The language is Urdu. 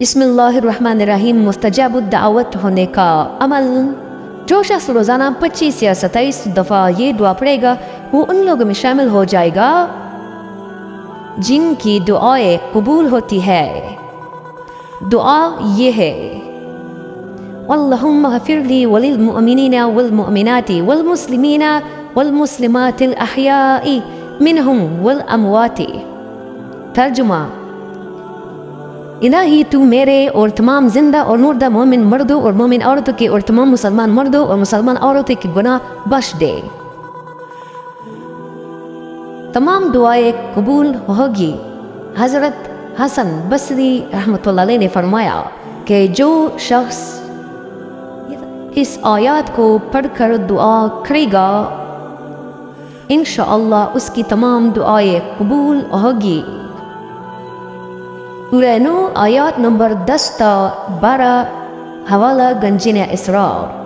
بسم اللہ الرحمن الرحیم۔ مستجاب الدعوت ہونے کا عمل۔ جو شخص روزانہ 25 یا 27 دفعہ یہ دعا پڑھے گا وہ ان لوگوں میں شامل ہو جائے گا جن کی دعائیں قبول ہوتی ہے۔ دعا یہ ہے: اللہم اغفر لی وللمؤمنین والمؤمنات والمسلمین والمسلمات الاحیاء منہم والاموات۔ ترجمہ: الہی تو میرے اور تمام زندہ اور مردہ مومن مردوں اور مومن عورتوں کے اور تمام مسلمان مردوں اور مسلمان عورتوں کے گناہ بخش دے۔ تمام دعائیں قبول ہوگی۔ حضرت حسن بصری رحمۃ اللہ علیہ نے فرمایا کہ جو شخص اس آیات کو پڑھ کر دعا کرے گا انشاءاللہ اس کی تمام دعائیں قبول ہوگی۔ سورہ نور آیات نمبر 10 تا 12، حوالہ گنجینہ اسرار۔